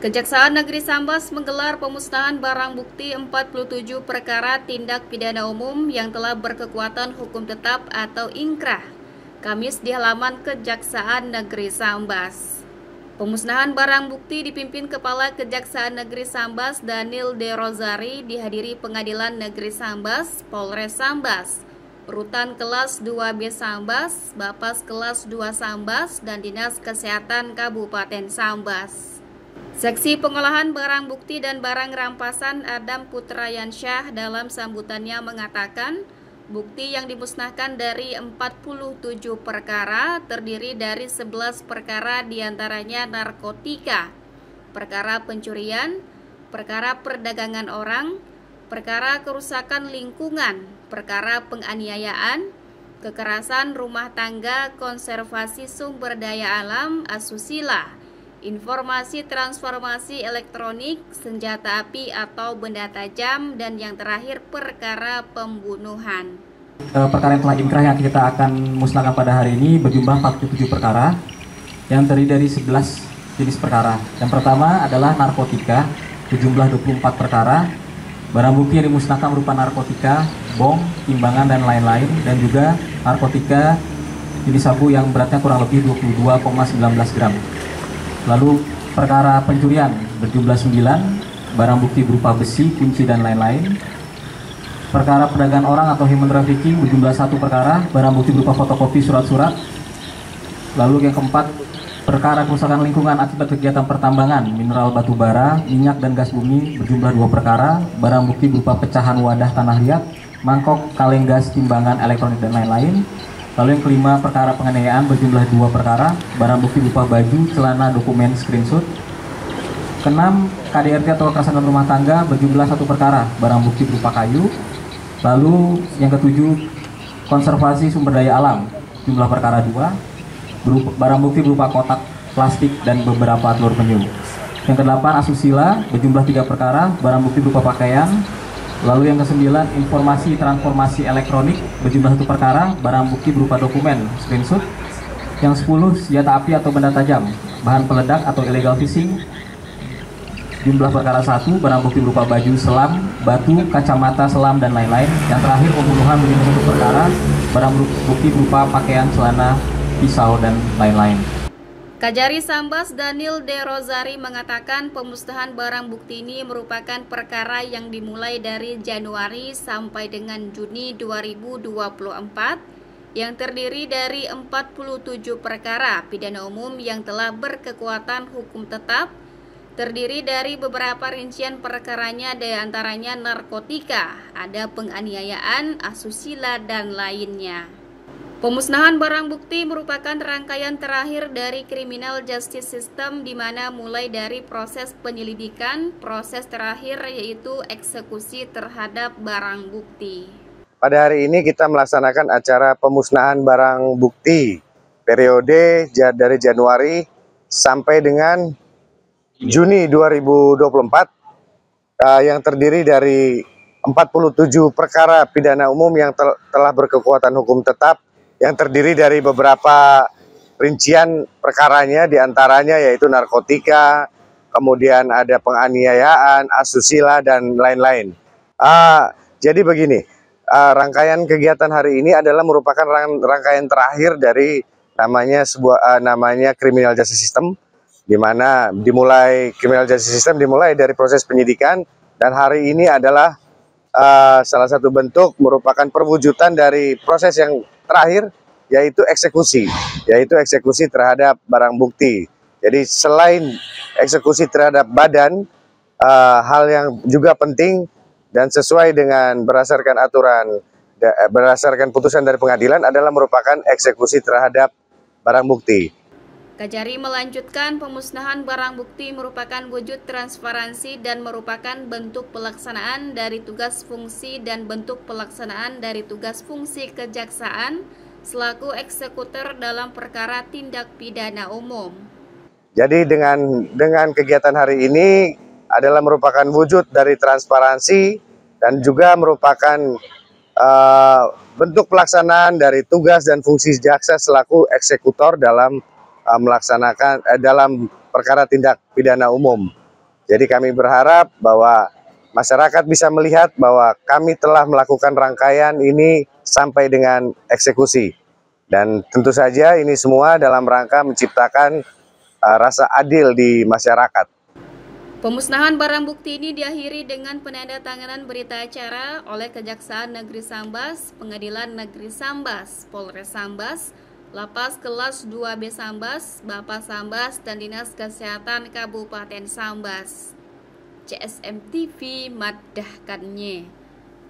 Kejaksaan Negeri Sambas menggelar pemusnahan barang bukti 47 perkara tindak pidana umum yang telah berkekuatan hukum tetap atau inkrah, Kamis di halaman Kejaksaan Negeri Sambas. Pemusnahan barang bukti dipimpin Kepala Kejaksaan Negeri Sambas Daniel De Rozari dihadiri Pengadilan Negeri Sambas, Polres Sambas, Rutan Kelas 2B Sambas, Bapas Kelas 2 Sambas, dan Dinas Kesehatan Kabupaten Sambas. Seksi Pengolahan Barang Bukti dan Barang Rampasan Adam Putrayansyah dalam sambutannya mengatakan, bukti yang dimusnahkan dari 47 perkara terdiri dari 11 perkara diantaranya narkotika, perkara pencurian, perkara perdagangan orang, perkara kerusakan lingkungan, perkara penganiayaan, kekerasan rumah tangga, konservasi sumber daya alam, asusila, informasi transformasi elektronik, senjata api atau benda tajam, dan yang terakhir perkara pembunuhan. Perkara yang telah inkrah yang kita akan musnahkan pada hari ini berjumlah 47 perkara yang terdiri dari 11 jenis perkara. Yang pertama adalah narkotika, berjumlah 24 perkara. Barang bukti yang dimusnahkan berupa narkotika, bom, timbangan, dan lain-lain, dan juga narkotika jenis sabu yang beratnya kurang lebih 22,19 gram. Lalu perkara pencurian berjumlah 9, barang bukti berupa besi, kunci, dan lain-lain. Perkara perdagangan orang atau human trafficking berjumlah 1 perkara, barang bukti berupa fotokopi surat-surat. Lalu yang keempat, perkara kerusakan lingkungan akibat kegiatan pertambangan, mineral batu bara, minyak, dan gas bumi berjumlah 2 perkara, barang bukti berupa pecahan wadah tanah liat, mangkok, kaleng gas, timbangan, elektronik, dan lain-lain. Lalu yang kelima, perkara penganiayaan berjumlah 2 perkara, barang bukti berupa baju, celana, dokumen, screenshot. Keenam, KDRT atau kekerasan dalam rumah tangga berjumlah 1 perkara, barang bukti berupa kayu. Lalu yang ketujuh, konservasi sumber daya alam, jumlah perkara 2, barang bukti berupa kotak plastik dan beberapa telur penyu. Yang kedelapan, asusila berjumlah 3 perkara, barang bukti berupa pakaian. Lalu yang kesembilan, informasi transformasi elektronik berjumlah 1 perkara, barang bukti berupa dokumen, screenshot. Yang 10, senjata api atau benda tajam, bahan peledak atau illegal fishing, jumlah perkara 1, barang bukti berupa baju, selam, batu, kacamata, selam, dan lain-lain. Yang terakhir, pembunuhan berjumlah 1 perkara, barang bukti berupa pakaian, celana, pisau, dan lain-lain. Kajari Sambas Daniel De Rozari mengatakan pemusnahan barang bukti ini merupakan perkara yang dimulai dari Januari sampai dengan Juni 2024 yang terdiri dari 47 perkara pidana umum yang telah berkekuatan hukum tetap, terdiri dari beberapa rincian perkaranya diantaranya narkotika, ada penganiayaan, asusila, dan lainnya. Pemusnahan barang bukti merupakan rangkaian terakhir dari criminal justice system di mana mulai dari proses penyelidikan, proses terakhir yaitu eksekusi terhadap barang bukti. Pada hari ini kita melaksanakan acara pemusnahan barang bukti periode dari Januari sampai dengan Juni 2024 yang terdiri dari 47 perkara pidana umum yang telah berkekuatan hukum tetap, yang terdiri dari beberapa rincian perkaranya, diantaranya yaitu narkotika, kemudian ada penganiayaan, asusila, dan lain-lain. Jadi begini, rangkaian kegiatan hari ini adalah merupakan rangkaian terakhir dari namanya criminal justice system, di mana criminal justice system dimulai dari proses penyidikan, dan hari ini adalah salah satu bentuk merupakan perwujudan dari proses yang terakhir, yaitu eksekusi terhadap barang bukti. Jadi selain eksekusi terhadap badan, hal yang juga penting dan sesuai dengan berdasarkan putusan dari pengadilan adalah merupakan eksekusi terhadap barang bukti. Kajari melanjutkan pemusnahan barang bukti merupakan wujud transparansi dan merupakan bentuk pelaksanaan dari tugas fungsi dan bentuk pelaksanaan dari tugas fungsi kejaksaan selaku eksekutor dalam perkara tindak pidana umum. Jadi dengan kegiatan hari ini adalah merupakan wujud dari transparansi dan juga merupakan bentuk pelaksanaan dari tugas dan fungsi jaksa selaku eksekutor dalam melaksanakan dalam perkara tindak pidana umum. Jadi kami berharap bahwa masyarakat bisa melihat bahwa kami telah melakukan rangkaian ini sampai dengan eksekusi. Dan tentu saja ini semua dalam rangka menciptakan rasa adil di masyarakat. Pemusnahan barang bukti ini diakhiri dengan penandatanganan berita acara oleh Kejaksaan Negeri Sambas, Pengadilan Negeri Sambas, Polres Sambas, Lapas Kelas 2B Sambas, Bapak Sambas, dan Dinas Kesehatan Kabupaten Sambas. CSM TV madahkannya.